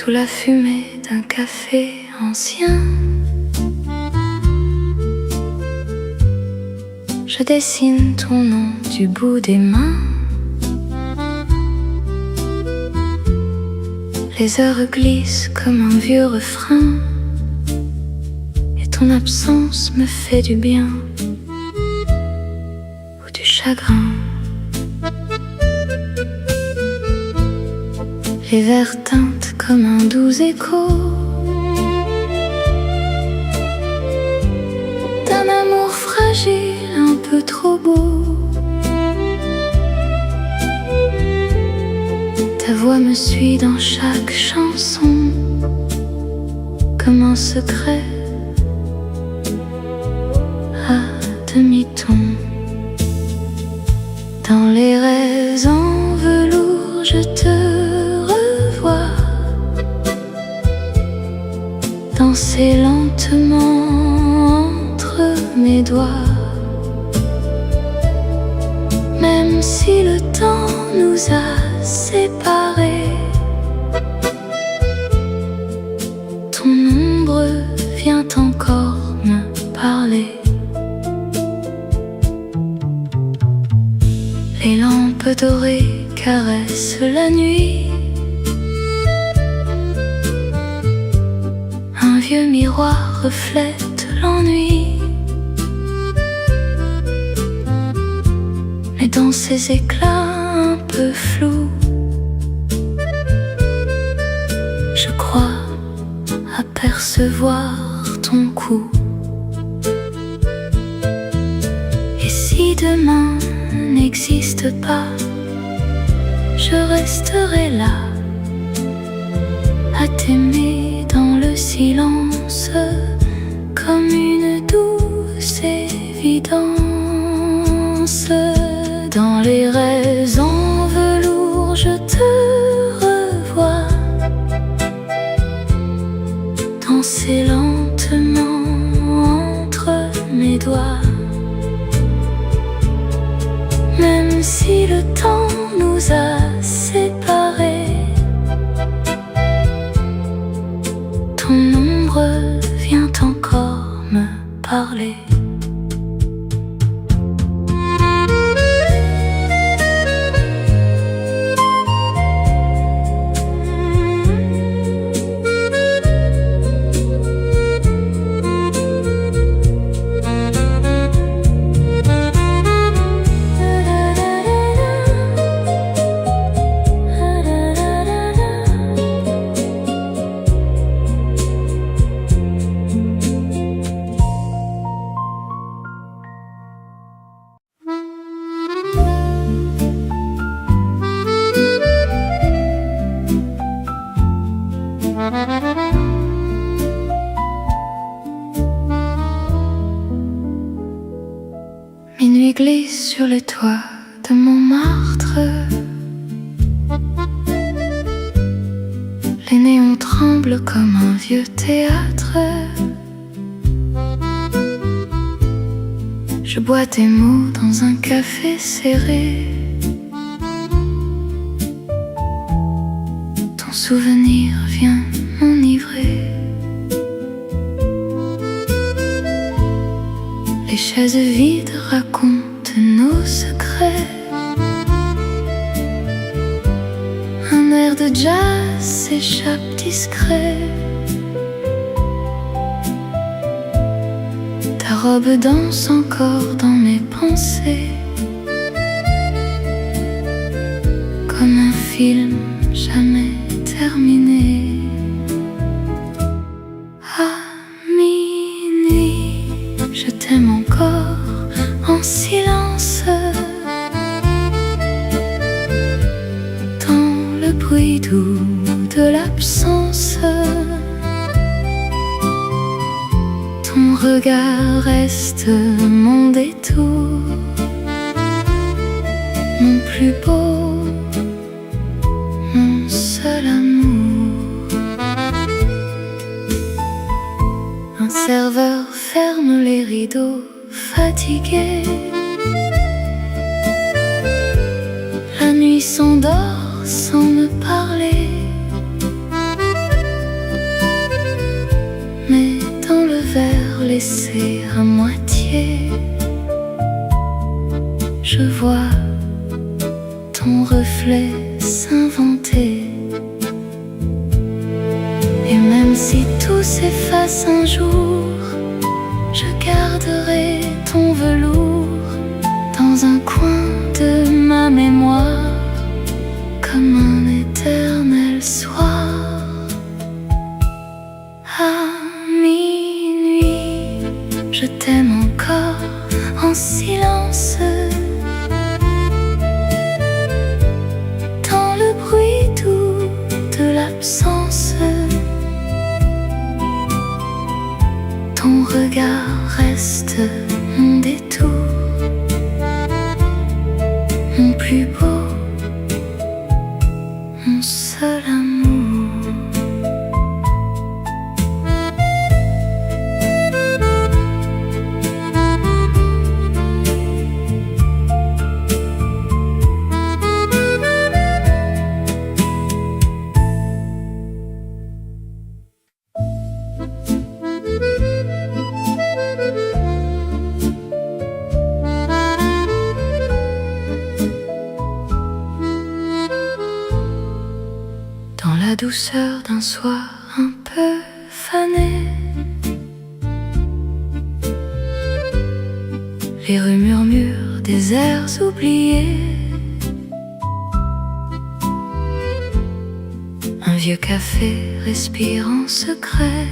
sous la fumée d'un café ancien. Je dessine ton nom du bout des mains. Les heures glissent comme un vieux refrain, et ton absence me fait du bien ou du chagrin. Les vers teintent comme un doux écho d'un amour fragile, un peu trop beau. Ta voix me suit dans chaque chanson comme un secret à demi-ton. Dans les rêves en velours, je te revois danser lentement entre mes doigts. Même si le temps nous a séparés, ton ombre vient encore me parler. Les lampes dorées caressent la nuit. Un vieux miroir reflète l'ennui. Mais dans ces éclats un peu flous, je crois apercevoir ton cou. Et si demain n'existe pas, je resterai là à t'aimer dans le silence, comme une douce évidence. Dans les rêves en velours, je te revois danser lentement entre mes doigts. Même si le temps nous a séparés, ton ombre vient encore me parler. Minuit glisse sur les toits de Montmartre. Les néons tremblent comme un vieux théâtre. Je bois tes mots dans un café serré. Ton souvenir vient m'enivrer. Les chaises vides racontent nos secrets. Un air de jazz s'échappe discret. Ta robe danse encore dans mes pensées, comme un film jamais terminé. À minuit, je t'aime encore en silence, dans le bruit doux de l'absence. Ton regard reste mon détour, mon plus beau, mon seul amour. Un serveur ferme les rideaux, fatigué. La nuit s'endort sans me parler. mais dans le verre laissé à moitié, je vois ton reflet s'inventer. Et même si tout s'efface un jour, je garderai ton velours dans un coin de ma mémoire, comme un éternel soir. À minuit, je t'aime encore en silence, dans le bruit doux de l'absence. Ton regard reste mon détour, mon plus beau, mon seul amour. Dans la douceur d'un soir un peu fané, les rues murmurent des airs oubliés. Un vieux café respire en secret,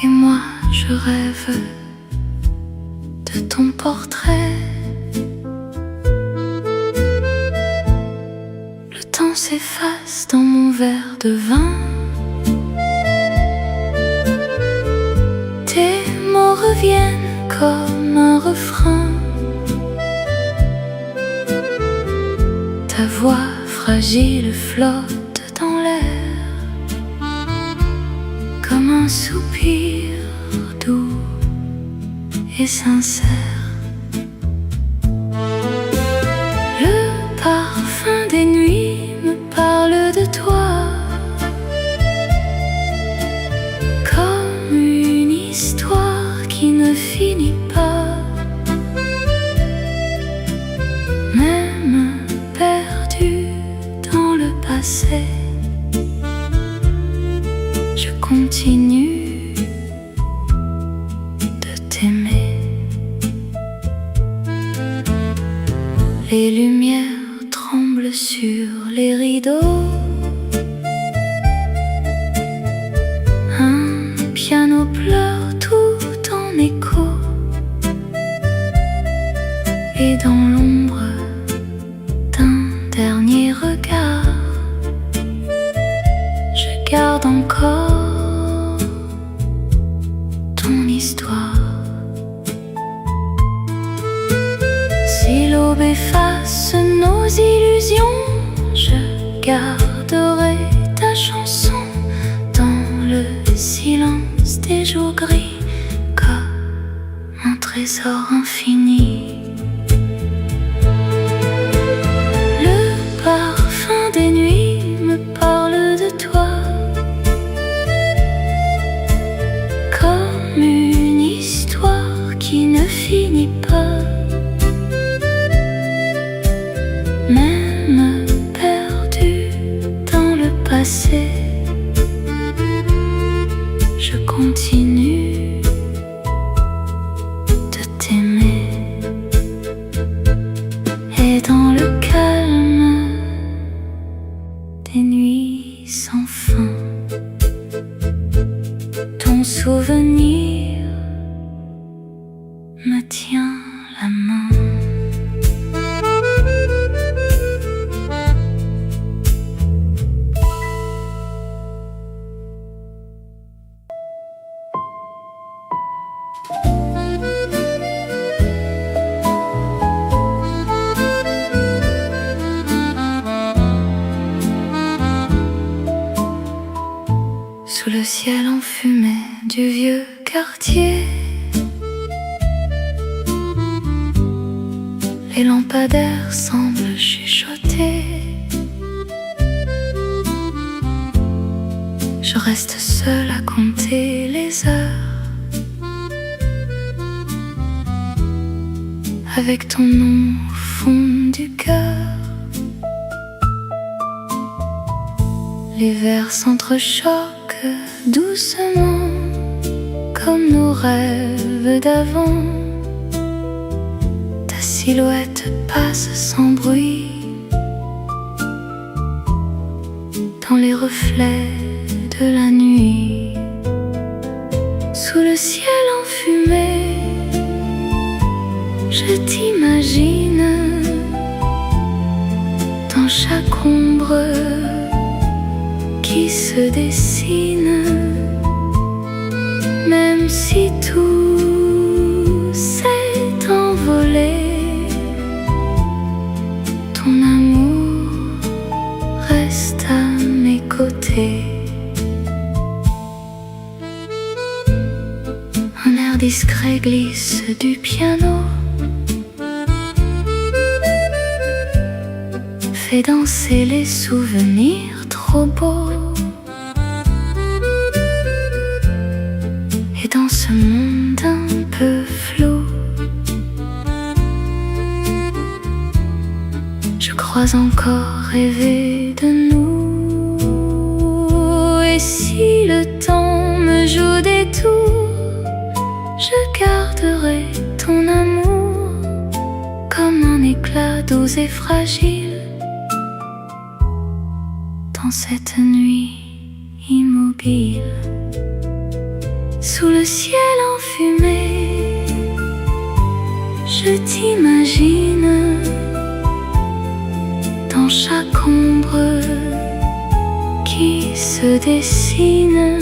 et moi je rêve de ton portrait. Le temps s'efface dans mon verre de vin, tes mots reviennent comme un refrain. Ta voix fragile flotte dans l'air, comme un soupir doux et sincère. Le parfum des nuits me parle de toi, comme une histoire qui ne finit pas. Même perdu dans le passé, je continue de t'aimer. Les lumières tremblent sur les rideaux, un piano pleure tout en écho, et dans l'ombre d'un dernier regard, je garde encore ton histoire. Si l'aube efface nos illusions, je garderai ta chanson dans le silence des jours gris, comme un trésor infini. Le parfum des nuits me parle de toi, comme une histoire qui ne finit pas. Même perdu dans le passé, je continue de t'aimer. Et dans le calme des nuits sans fin, ton souvenir me tient la main. Sous le ciel enfumé du vieux quartier, les lampadaires semblent chuchoter. Je reste seule à compter les heures, avec ton nom au fond du cœur. Les vers s'entrechoquent doucement, comme nos rêves d'avant. Ta silhouette passe sans bruit dans les reflets de la nuit. Sous le ciel enfumé, je t'imagine dans chaque ombre qui se dessine. Même si tout s'est envolé, ton amour reste à mes côtés. Un air discret glisse du piano, fait danser les souvenirs trop beaux. Et dans ce monde un peu flou, je crois encore rêver de nous. Et si le temps me joue des tours, je garderai ton amour comme un éclat doux et fragile dans cette nuit immobile. Sous le ciel enfumé, je t'imagine dans chaque ombre qui se dessine.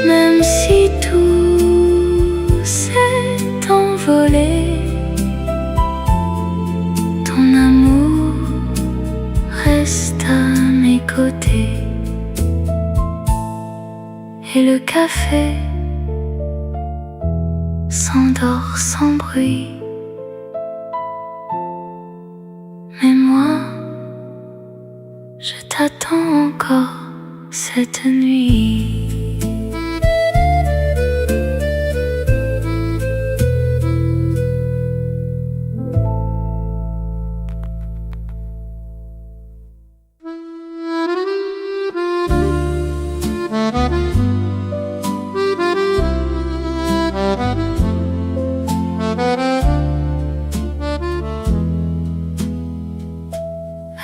Même si tout s'est envolé, ton amour reste à mes côtés. Et le café s'endort sans bruit. Mais moi, je t'attends encore cette nuit.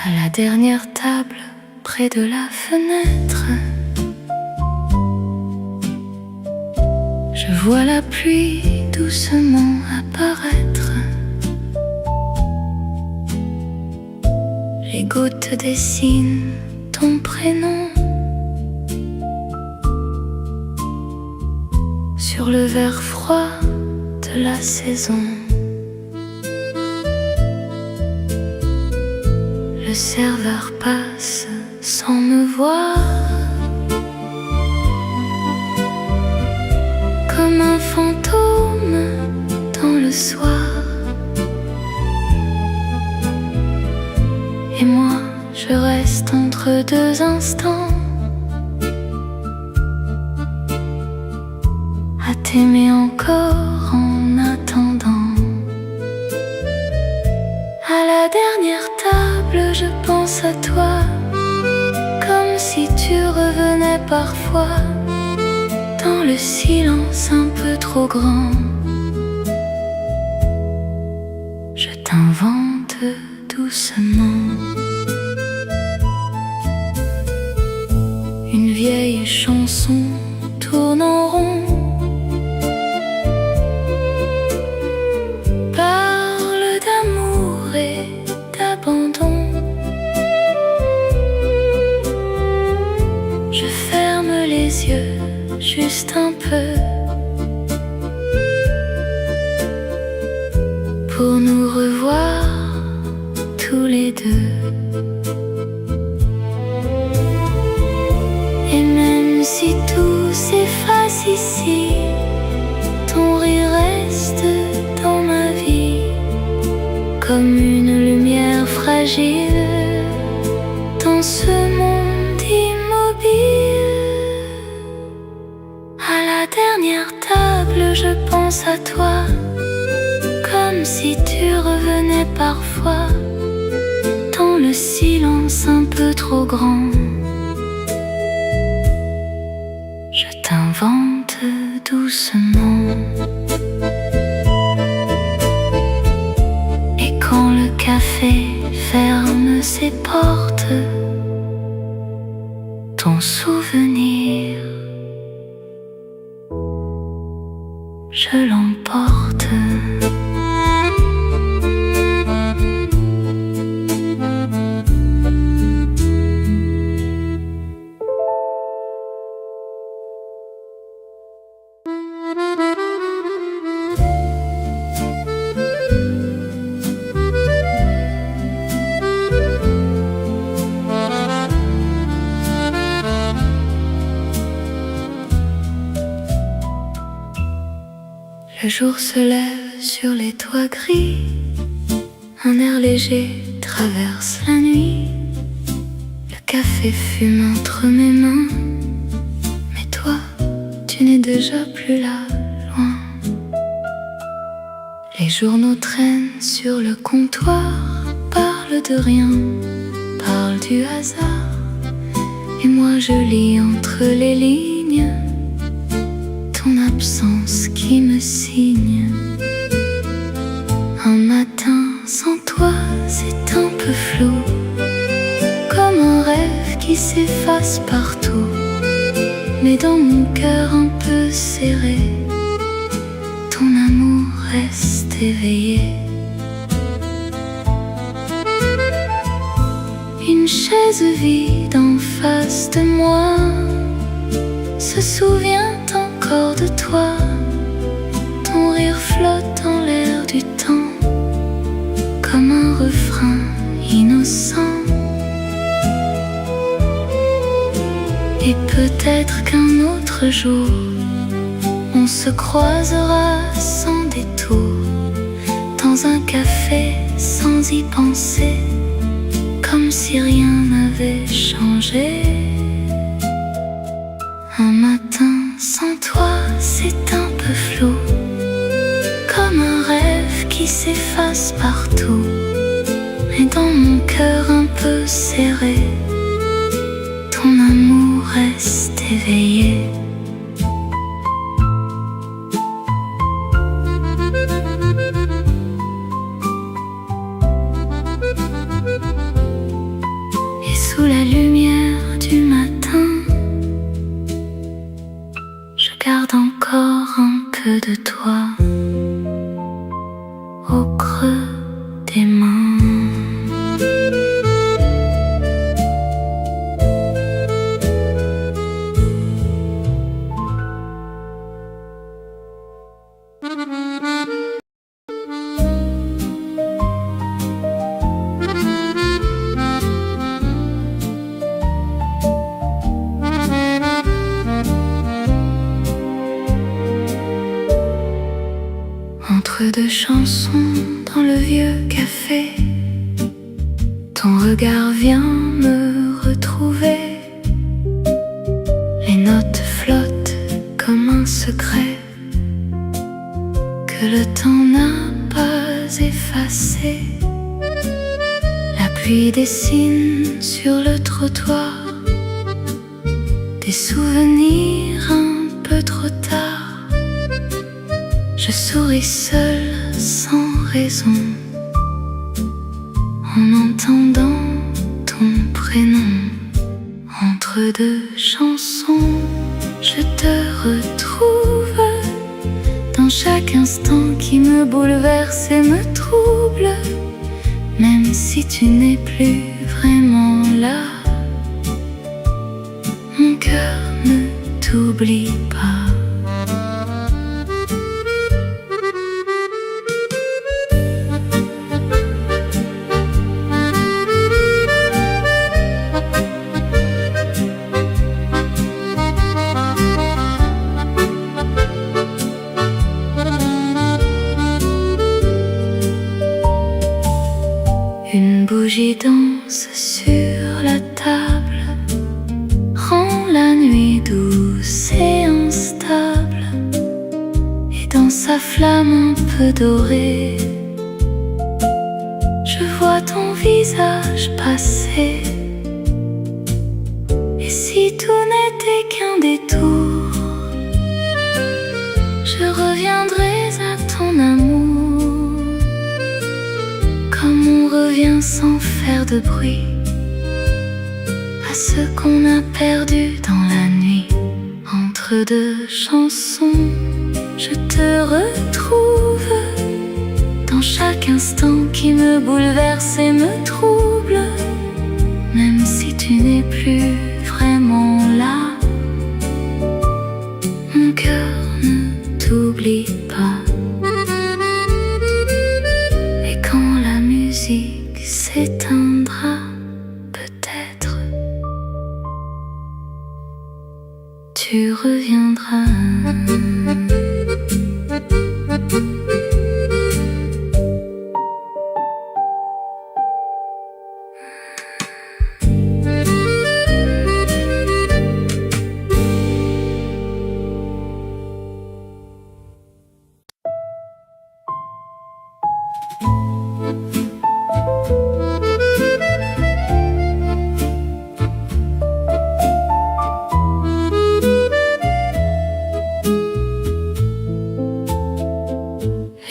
À la dernière table, près de la fenêtre, je vois la pluie doucement apparaître. Les gouttes dessinent ton prénom sur le verre froid de la saison. Le serveur passe sans me voir, comme un fantôme dans le soir. Et moi, je reste entre deux instants, à t'aimer encore en attendant. À la dernière table, je pense à toi, comme si tu revenais parfois, dans le silence un peu trop grand. Je t'invente doucement une vieille chanson tourne en rond. Je ferme les yeux juste un peu pour nous revoir tous les deux. Et même si tout s'efface ici, ton rire reste dans ma vie, comme une lumière fragile dans ce monde immobile. pense à toi, comme si tu revenais parfois, dans le silence un peu trop grand. Je t'invente doucement. Et quand le café ferme ses portes, ton souvenir, je l'emporte. Le jour se lève sur les toits gris, un air léger traverse la nuit. Le café fume entre mes mains, mais toi, tu n'es déjà plus là, loin. Les journaux traînent sur le comptoir, parlent de rien, parlent du hasard. Et moi je lis entre les lignes ton absence qui me signe. Un matin sans toi, c'est un peu flou, comme un rêve qui s'efface partout. Mais dans mon cœur un peu serré, ton amour reste éveillé. Une chaise vide en face de moi se souvient encore de toi. Ton rire flotte dans l'air du temps, comme un refrain innocent. Et peut-être qu'un autre jour, on se croisera sans détour, dans un café sans y penser, comme si rien n'avait changé. Un matin sans toi, c'est un peu flou, comme un rêve qui s'efface partout. Mais dans mon cœur un peu serré, ton amour reste éveillé. Et sous la lumière du matin, je garde encore un peu de toi au creux des mains. Entre deux chansons dans le vieux café, ton regard vient me retrouver. Les notes flottent comme un secret que le temps n'a pas effacé. La pluie dessine sur le trottoir des souvenirs un peu trop tard. Je souris seule sans raison en entendant ton prénom. Entre deux chansons, je te retrouve dans chaque instant qui me bouleverse et me trouble. Même si tu n'es plus vraiment là, mon cœur ne t'oublie pas. Une bougie danse sur la table, rend la nuit douce et instable. Et dans sa flamme un peu dorée. Je vois ton visage passer. Et si tout n'était qu'un détour, je reviendrais à ton amour, comme on revient sans faire de bruit à ce qu'on a perdu dans la nuit. Entre deux chansons, je te retrouve dans chaque instant qui me bouleverse et me trouble. Même si tu n'es plus vraiment là, mon cœur ne t'oublie pas. Et quand la musique s'éteindra, peut-être tu reviendras.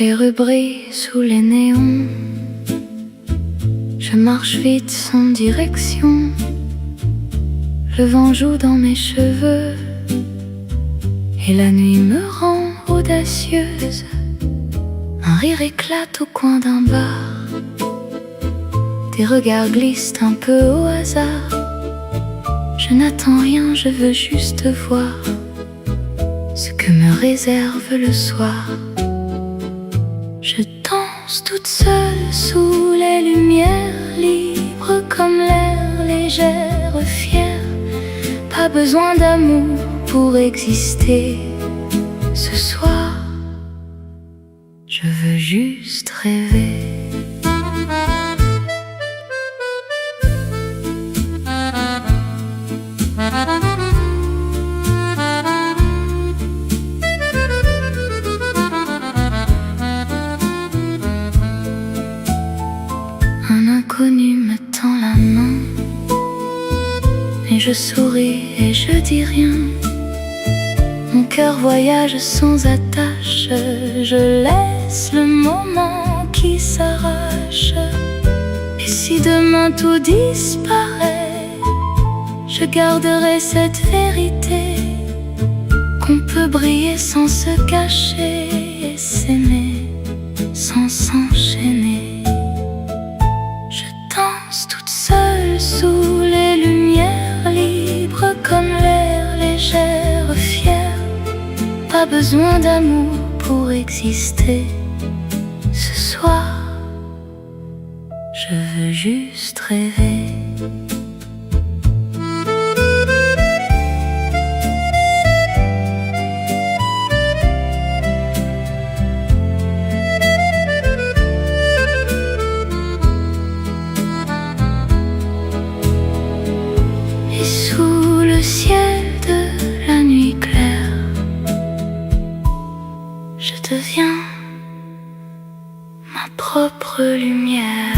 Les rues brillent sous les néons. Je marche vite sans direction. Le vent joue dans mes cheveux et la nuit me rend audacieuse. Un rire éclate au coin d'un bar. Des regards glissent un peu au hasard. Je n'attends rien, je veux juste voir ce que me réserve le soir. Je danse toute seule sous les lumières, libre comme l'air, légère, fière. Pas besoin d'amour pour exister. Ce soir, je veux juste rêver. Inconnu me tend la main et je souris et je dis rien. Mon cœur voyage sans attache. Je laisse le moment qui s'arrache. Et si demain tout disparaît, je garderai cette vérité qu'on peut briller sans se cacher et s'aimer sans s'enchaîner. Toute seule sous les lumières, libre comme l'air, légère, fière. Pas besoin d'amour pour exister. Ce soir, je veux juste rêver. Le ciel de la nuit claire, je deviens ma propre lumière.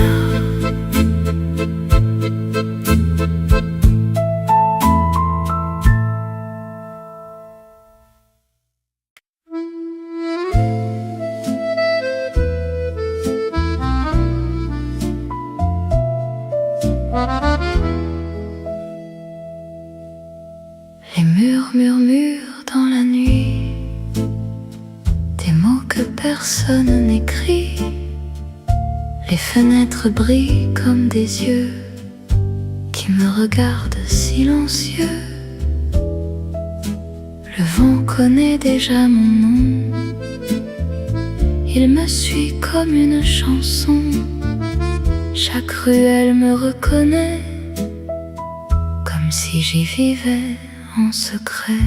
Les murs murmurent dans la nuit des mots que personne n'écrit. Les fenêtres brillent comme des yeux qui me regardent silencieux. Le vent connaît déjà mon nom. Il me suit comme une chanson. Chaque ruelle me reconnaît, comme si j'y vivais en secret.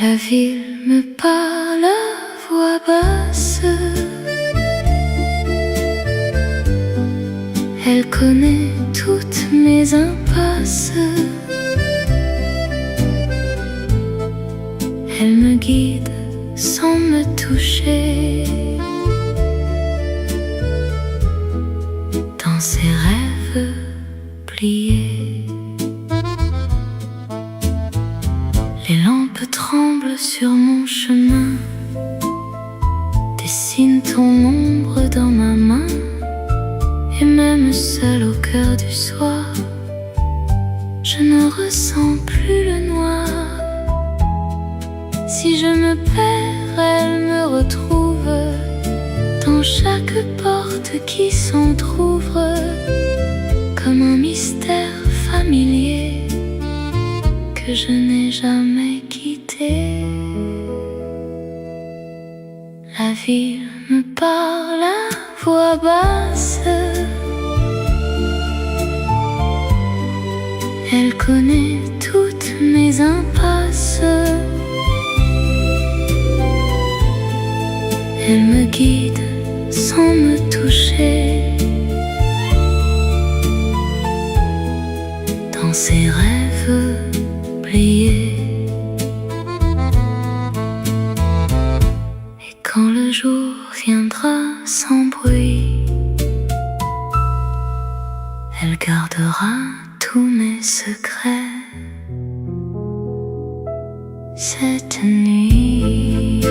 La ville me parle à voix basse. Elle connaît toutes mes impasses. Elle me guide sans me toucher. Dans ses rêves pliés, les lampes tremblent sur mon chemin, dessine ton ombre dans ma main. Et même seul au cœur du soir, je ne ressens plus le noir. Si je me perds, elle me retrouve dans chaque porte qui s'entr'ouvre, comme un mystère familier que je n'ai jamais quitté. La ville me parle à voix basse, elle connaît toutes mes impasses. Elle me guide sans me toucher. Dans ses rêves pliés. Et quand le jour viendra sans bruit, elle gardera tous mes secrets cette nuit.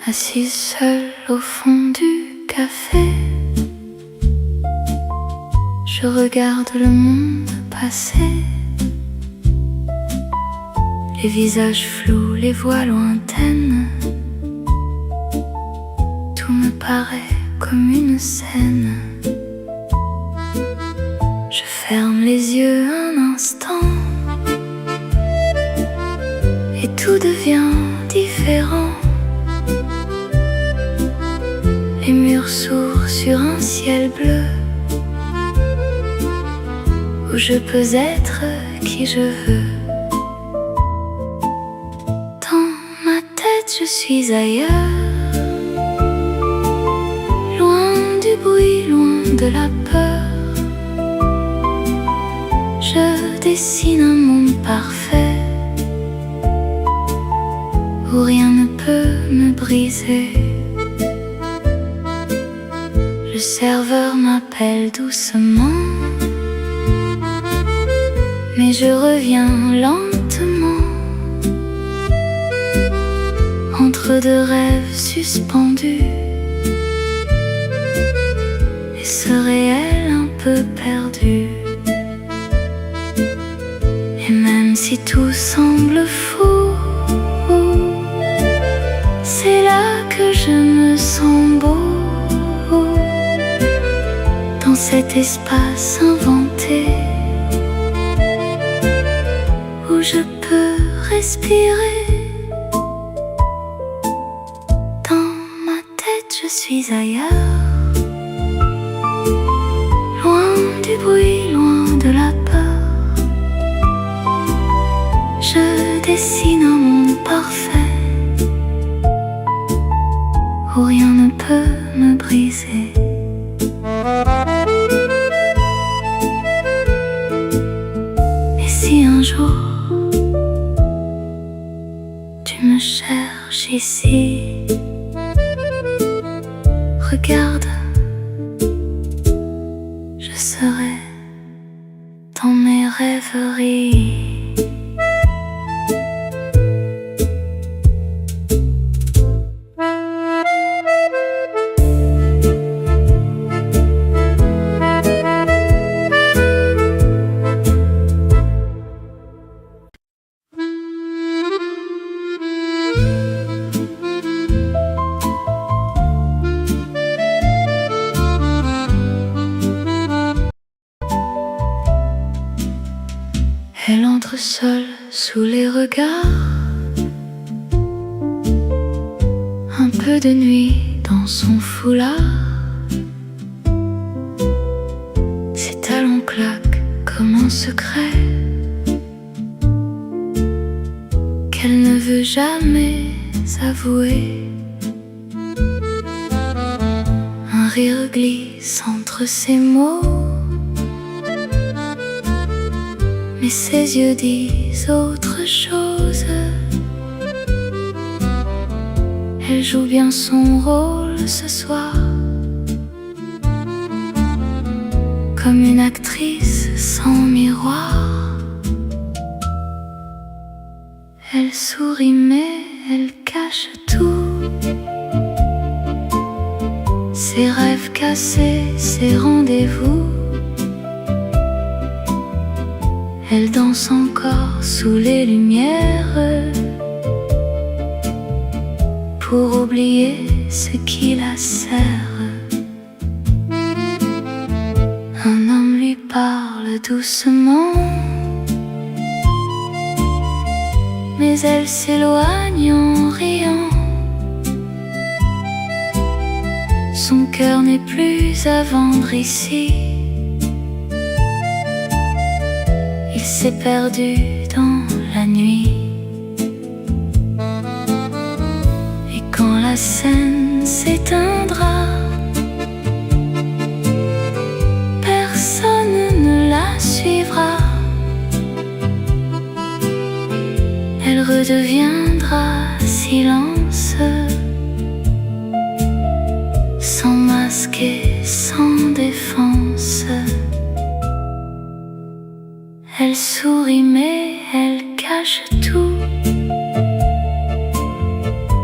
Assise seule au fond du café, je regarde le monde passer. Les visages flous, les voix lointaines, tout me paraît comme une scène. Je ferme les yeux un instant et tout devient différent. Les murs s'ouvrent sur un ciel bleu où je peux être qui je veux. Dans ma tête je suis ailleurs, loin du bruit, loin de la peur. Je dessine un monde parfait où rien ne peut me briser. Le serveur m'appelle doucement, mais je reviens lentement, entre deux rêves suspendus et ce réel un peu perdu. Et même si tout semble fou, c'est là que je me sens beau. Dans cet espace inventé où je peux respirer. Dans ma tête je suis ailleurs, loin du bruit, loin de la peur. Je dessine un monde parfait où rien ne peut me briser. Et si un jour tu me cherches ici, regarde, je serai dans mes rêveries. Elle entre seule sous les regards peu de nuit dans son foulard. Ses talons claquent comme un secret qu'elle ne veut jamais avouer. Un rire glisse entre ses mots, mais ses yeux disent autre chose. Elle joue bien son rôle ce soir, comme une actrice sans miroir. Elle sourit mais elle cache tout, ses rêves cassés, ses rendez-vous. Elle danse encore sous les lumières pour oublier ce qui la serre. Un homme lui parle doucement, mais elle s'éloigne en riant. Son cœur n'est plus à vendre ici. Il s'est perdu dans la nuit. Et quand la scène s'éteindra, personne ne la suivra. Elle redeviendra silence, sans masque et sans défense. Elle sourit mais elle cache tout,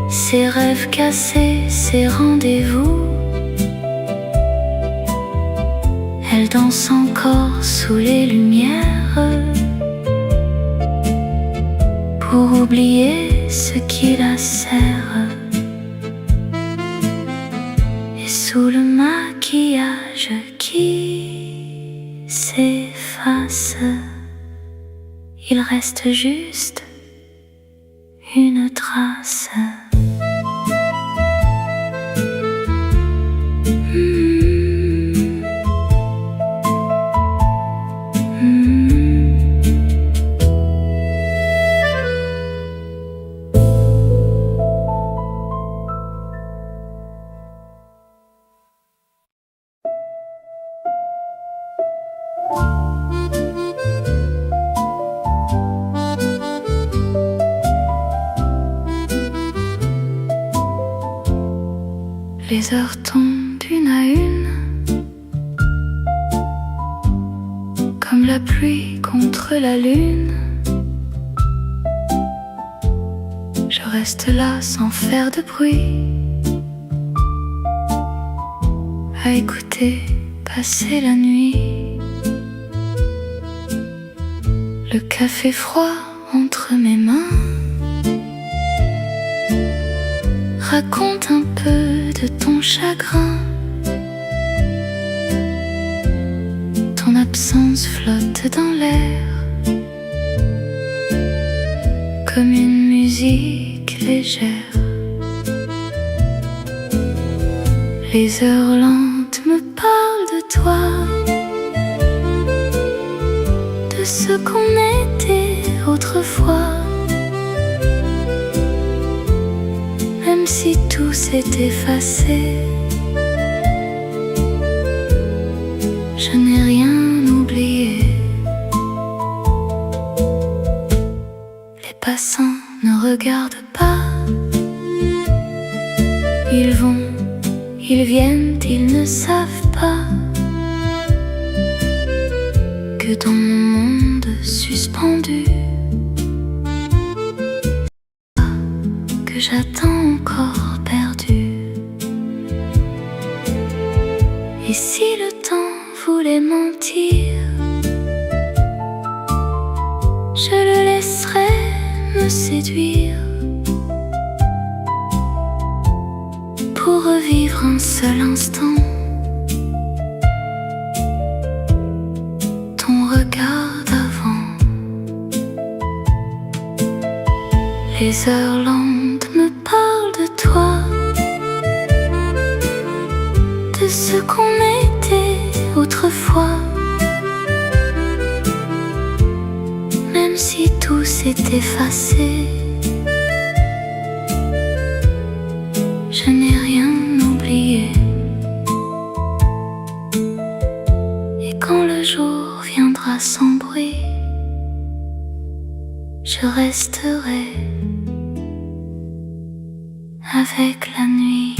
ses rêves cassés, ses rendez-vous. Elle danse encore sous les lumières pour oublier ce qui la serre. Et sous le maquillage qui s'efface, il reste juste une trace. Les heures tombent une à une, comme la pluie contre la lune. Je reste là sans faire de bruit, à écouter passer la nuit. Le café froid entre mes mains raconte un peu de ton chagrin. Ton absence flotte dans l'air, comme une musique légère. Les heures lentes me parlent de toi, de ce qu'on était autrefois. Même si tout s'est effacé, je n'ai rien oublié. Les passants ne regardent pas, ils vont, ils viennent, ils ne savent pas que dans mon monde suspendu, que j'attends encore perdu. Et si le temps voulait mentir, je le laisserais me séduire pour revivre un seul instant ton regard d'avant. Les heures lentes me parlent de toi, ce qu'on était autrefois. Même si tout s'est effacé, je n'ai rien oublié. Et quand le jour viendra sans bruit, je resterai avec la nuit.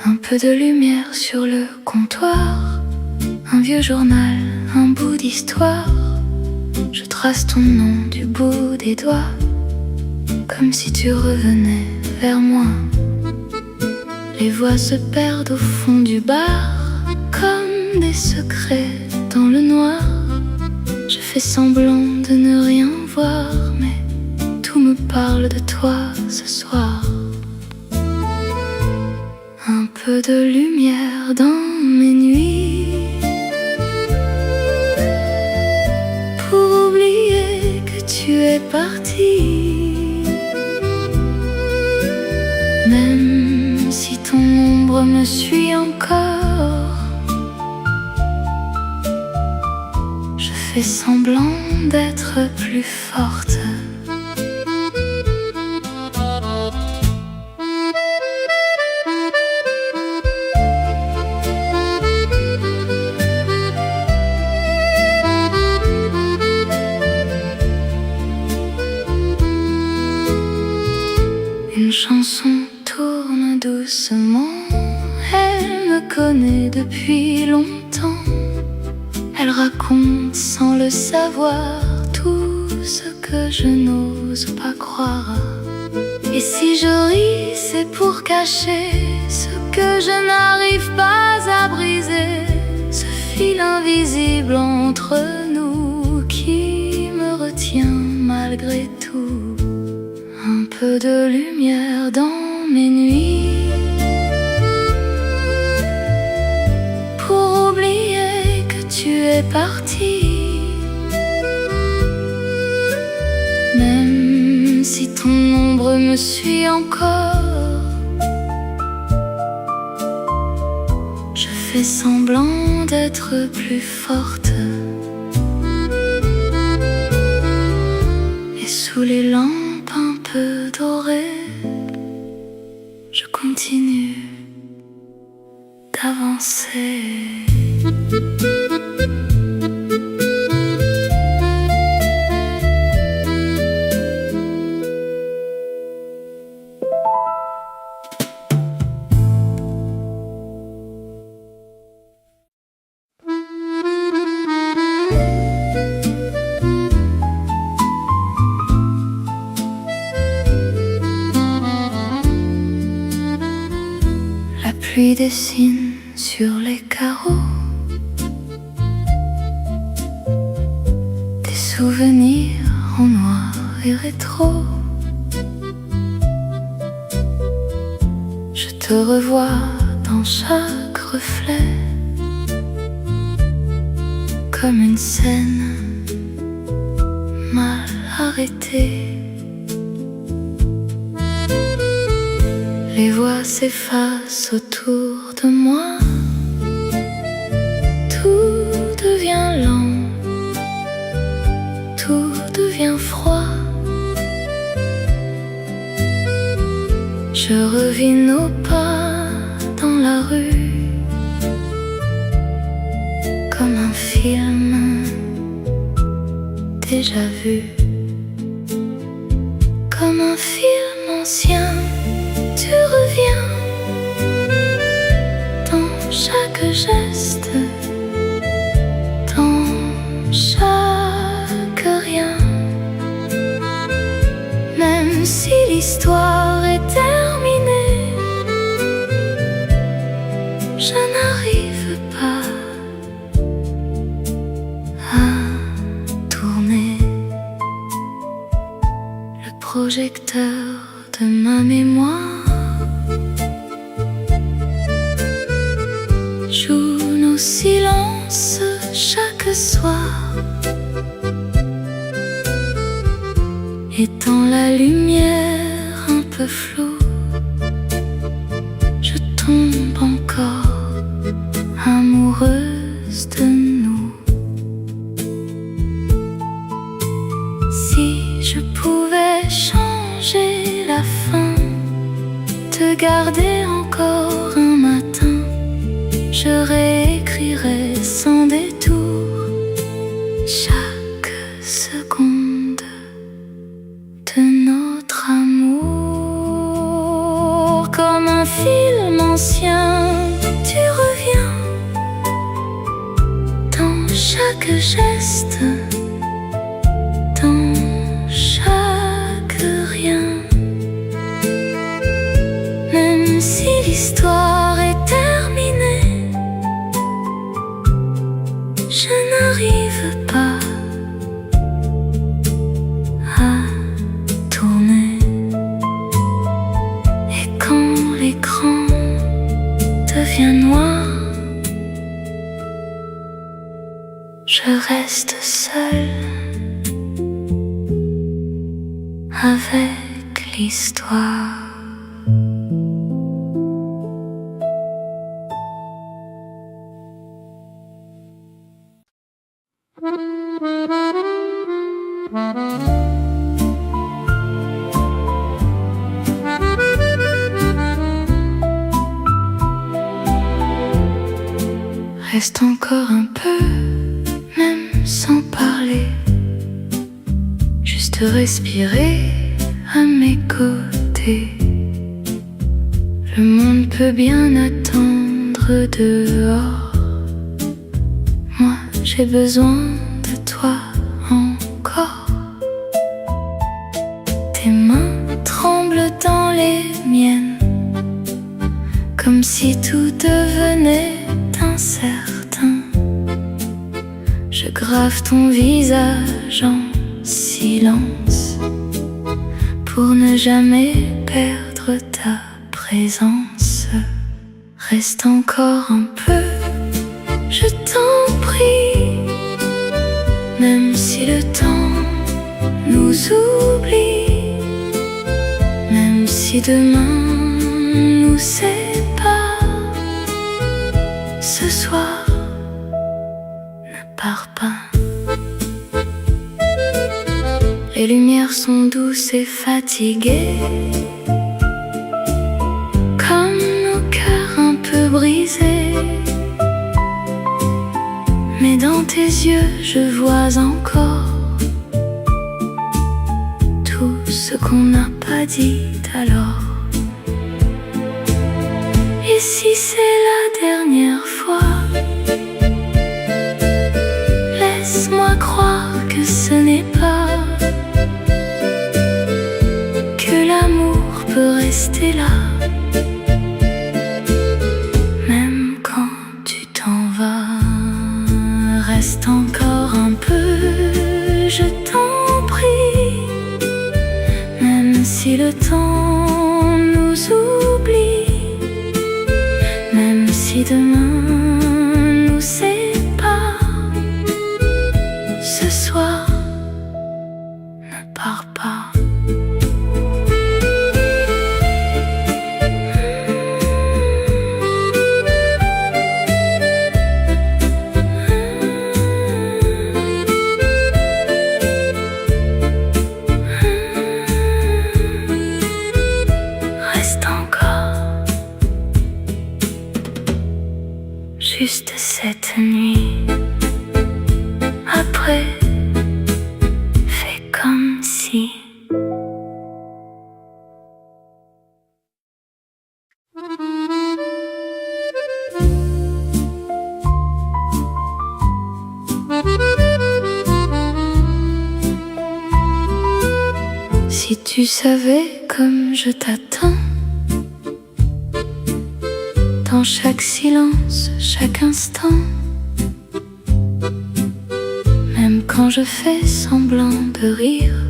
Un peu de lumière sur le comptoir, un vieux journal, un bout d'histoire. Je trace ton nom du bout des doigts, comme si tu revenais vers moi. Les voix se perdent au fond du bar, comme des secrets dans le noir. Je fais semblant de ne rien voir, mais tout me parle de toi ce soir. Un peu de lumière dans mes nuits, pour oublier que tu es parti. Même si ton ombre me suit encore, je fais semblant d'être plus forte. Une chanson tourne doucement, elle me connaît depuis longtemps. Elle raconte sans le savoir tout ce que je n'ose pas croire. Et si je ris, c'est pour cacher ce que je n'arrive pas à briser, ce fil invisible entre nous qui me retient malgré tout. Un peu de lumière dans mes nuits, pour oublier que tu es parti. Même si ton ombre me suit encore, je fais semblant d'être plus forte. Et sous les lampes un peu dorées, je continue d'avancer. La pluie dessine sur les carreaux des souvenirs en noir et rétro. Je te revois dans chaque reflet, comme une scène mal arrêtée. Les voix s'effacent autour de moi, tout devient lent, tout devient froid. Je revis nos pas dans la rue, comme un film déjà vu, comme un film ancien. Tu reviens dans chaque geste, dans chaque rien. Même si l'histoire est terminée, je n'arrive pas projecteur de ma mémoire joue nos silences chaque soir, étant la lumière un peu floue. Je tombe encore amoureuse de nous. Si je pouvais changer la fin, te garder encore un matin, je réécrirais sans détour chaque seconde de notre amour. Comme un film ancien, tu reviens dans chaque geste, dans chaque rien. Même si l'histoire est terminée, je n'arrive pas à tourner. Et quand l'écran devient noir, je reste seule avec l'histoire. Reste encore un peu, même sans parler, juste respirer à mes côtés. Le monde peut bien attendre dehors, moi j'ai besoin de toi encore. Tes mains tremblent dans les miennes, comme si tout devenait incertain. Je grave ton visage en silence pour ne jamais perdre ta présence. Reste encore un peu, je t'en prie, même si le temps nous oublie, même si demain nous sépare, ce soir ne pars pas. Les lumières sont douces et fatiguées, comme nos cœurs un peu brisés. Mais dans tes yeux je vois encore tout ce qu'on n'a pas dit alors. Et si c'est la dernière fois, laisse-moi croire que ce n'est pas, que l'amour peut rester là, même quand tu t'en vas. Reste encore un peu, je t'en prie, même si le temps nous oublie, même si demain nous sépare, ce soir ne pars pas. Reste encore, juste cette nuit. Après, fais comme si. Si tu savais comme je t'attends, dans chaque silence, chaque instant, même quand je fais semblant de rire,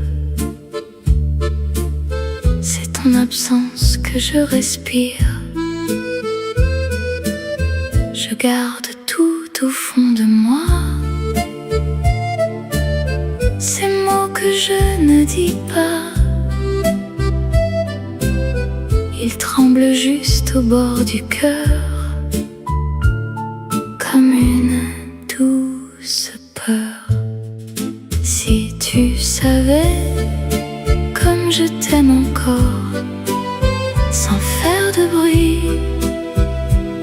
ton absence que je respire. Je garde tout au fond de moi, ces mots que je ne dis pas. Ils tremblent juste au bord du cœur, comme une douce peur. Si tu savais comme je t'aime encore, sans faire de bruit,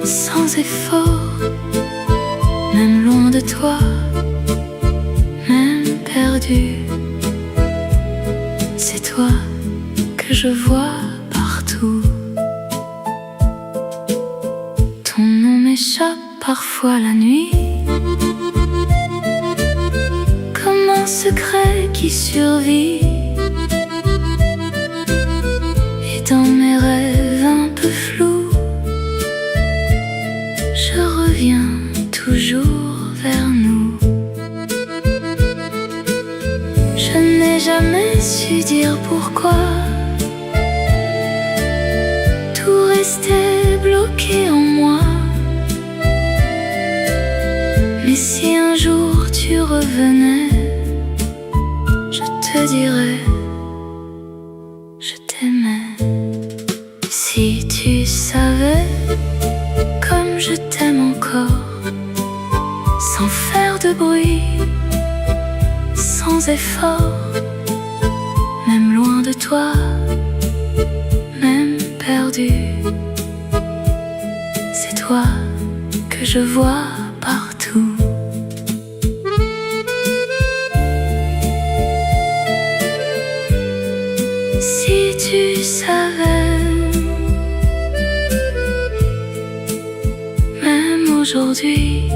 sans effort, même loin de toi, même perdu, c'est toi que je vois partout. Ton nom m'échappe parfois la nuit, comme un secret qui survit. Et dans mes rêves un peu flous, je reviens toujours vers nous. Je n'ai jamais su dire pourquoi tout restait bloqué en moi. Mais si un jour tu revenais, je te dirais je t'aimais. Si tu savais comme je t'aime encore, sans faire de bruit, sans effort, même loin de toi, même perdu, c'est toi que je vois partout. Si tu savais, même aujourd'hui,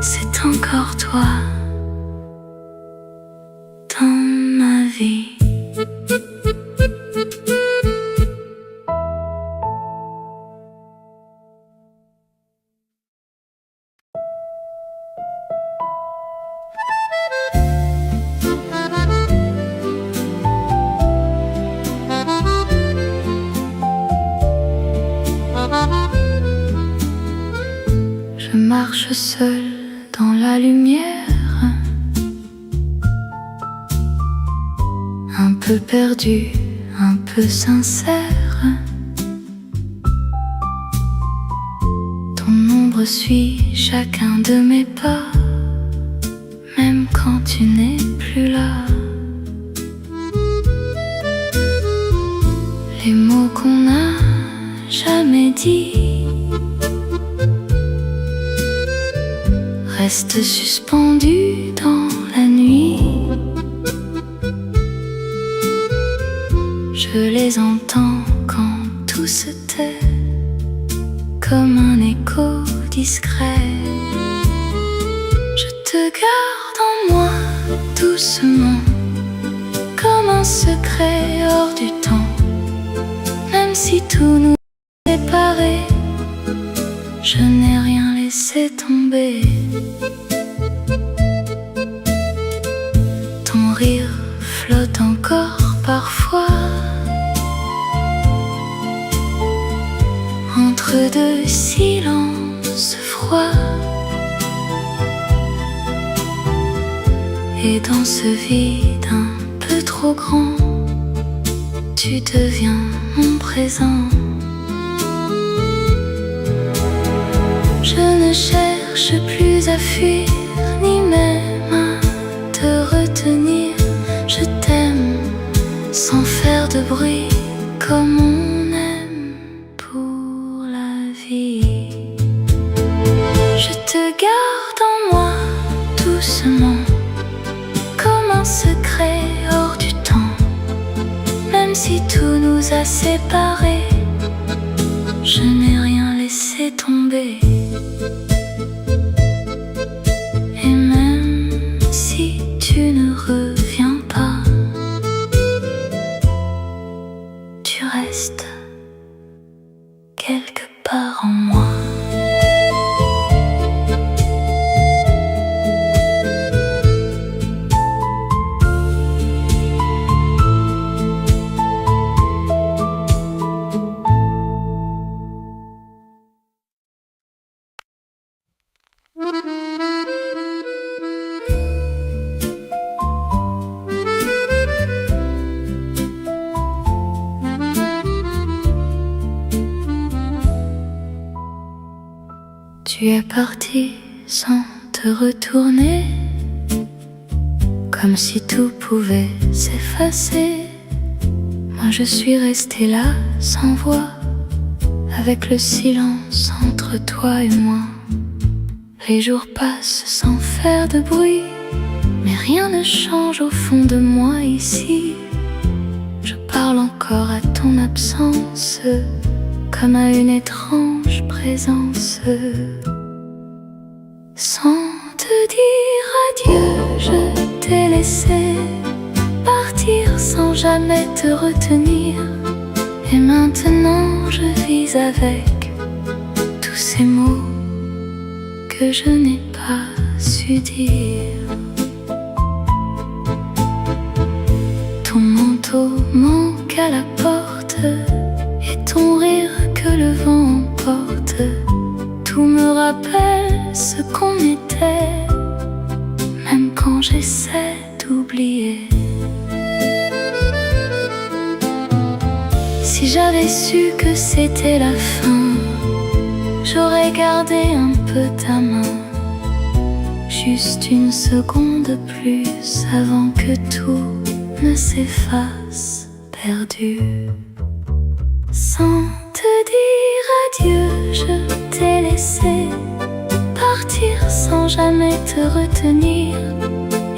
c'est encore toi dans ma vie. Je marche seule dans la lumière, un peu perdue, un peu sincère. Ton ombre suit chacun de mes pas, même quand tu n'es plus là. Les mots qu'on n'a jamais dit restent suspendus dans la nuit. Je les entends quand tout se tait, comme un écho discret. Je te garde en moi doucement, comme un secret hors du temps. Même si tout nous séparait, je n'ai rien laissé tomber. Ton rire flotte encore parfois entre deux silences froids. Et dans ce vide un peu trop grand, tu deviens mon présent. Je ne cherche plus à fuir, ni même à te retenir. Je t'aime sans faire de bruit, comme on aime pour la vie. Je te garde en moi doucement, comme un secret hors du temps. Même si tout nous a séparés, je n'ai rien laissé tomber. Et même si tu ne reviens pas, tu restes quelque part en moi. Tu es parti sans te retourner, comme si tout pouvait s'effacer. Moi je suis restée là sans voix, avec le silence entre toi et moi. Les jours passent sans faire de bruit, mais rien ne change au fond de moi ici. Je parle encore à ton absence, comme à une étrange présence. Sans te dire adieu, je t'ai laissé partir sans jamais te retenir. Et maintenant je vis avec tous ces mots que je n'ai pas su dire. Ton manteau manque à la porte, et ton rire que le vent emporte. Tout me rappelle ce qu'on était, même quand j'essaie d'oublier. Si j'avais su que c'était la fin, j'aurais gardé un peu ta main, juste une seconde de plus avant que tout ne s'efface perdu. Sans te dire adieu, je t'ai laissé partir sans jamais te retenir.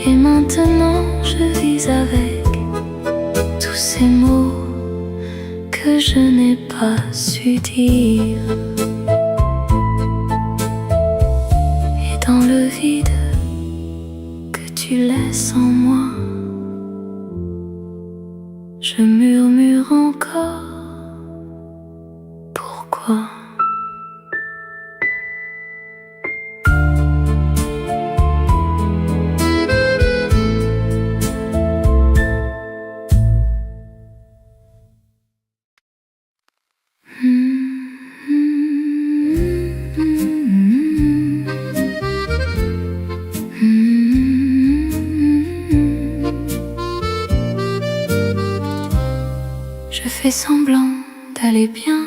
Et maintenant je vis avec tous ces mots que je n'ai pas su dire. Et dans le vide que tu laisses en moi, je murmure encore pourquoi. Je fais semblant d'aller bien,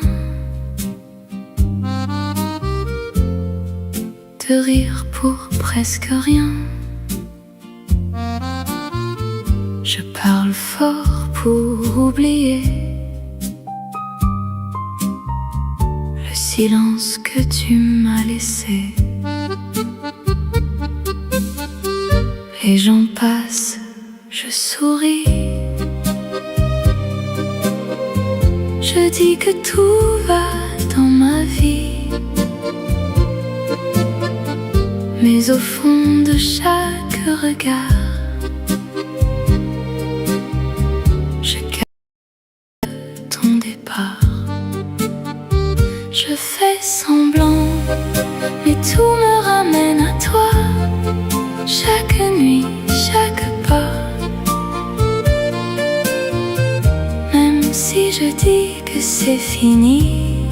de rire pour presque rien. Je parle fort pour oublier le silence que tu m'as laissé. Les gens passent, je souris. Je dis que tout va dans ma vie, mais au fond de chaque regard, je garde ton départ. Je fais semblant, mais tout me ramène à toi. Chaque nuit, chaque pas. Même si je dis que c'est fini,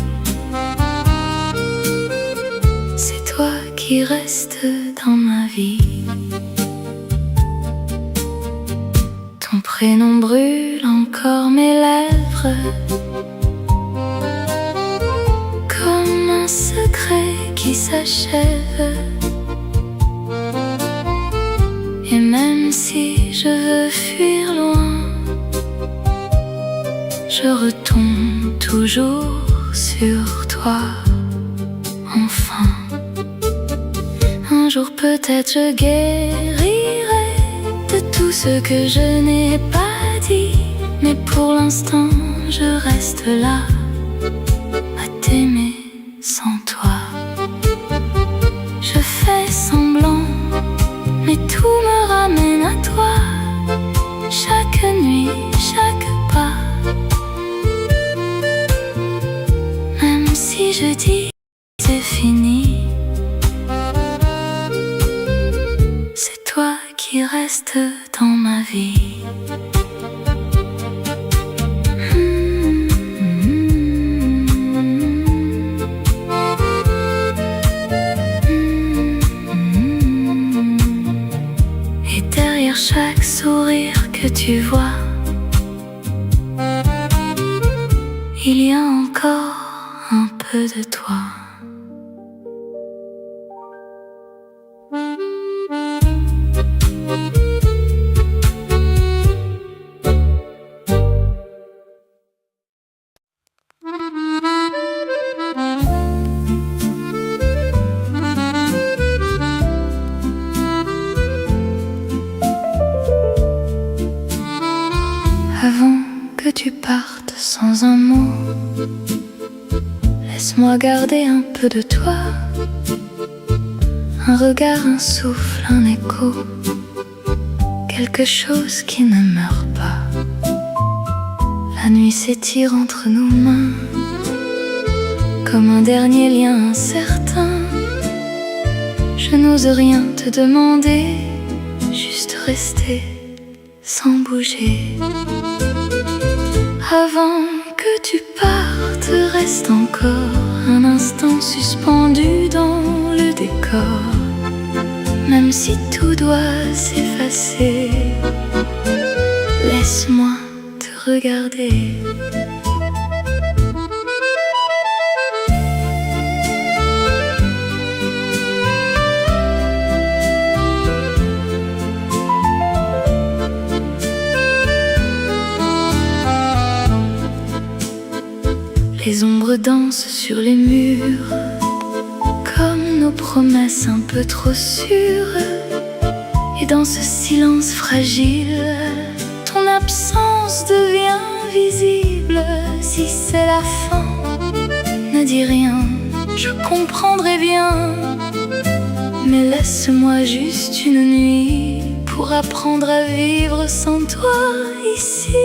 c'est toi qui restes dans ma vie. Ton prénom brûle encore mes lèvres, comme un secret qui s'achève. Et même si je veux fuir loin, je retombe toujours sur toi. Enfin, un jour peut-être je guérirai de tout ce que je n'ai pas dit, mais pour l'instant je reste là à t'aimer sans toi. Je fais semblant, mais tout me ramène à toi. Chaque nuit, chaque pas. Même si je dis c'est fini, c'est toi qui restes dans ma vie. Et derrière chaque sourire que tu vois, il y a encore un peu de toi. sans un mot. Laisse-moi garder un peu de toi, un regard, un souffle, un écho, quelque chose qui ne meurt pas. La nuit s'étire entre nos mains, comme un dernier lien incertain. Je n'ose rien te demander, juste rester sans bouger. Avant que tu partes, reste encore un instant suspendu dans le décor. Même si tout doit s'effacer, laisse-moi te regarder. Les ombres dansent sur les murs, comme nos promesses un peu trop sûres. Et dans ce silence fragile, ton absence devient visible. Si c'est la fin, ne dis rien, je comprendrai bien. Mais laisse-moi juste une nuit pour apprendre à vivre sans toi ici.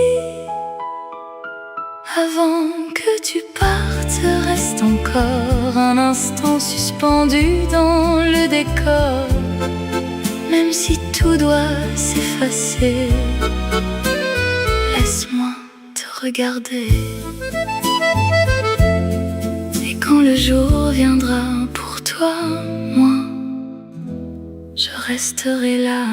Avant que tu partes, reste encore un instant suspendu dans le décor. Même si tout doit s'effacer, laisse-moi te regarder. Et quand le jour viendra pour toi, moi, je resterai là.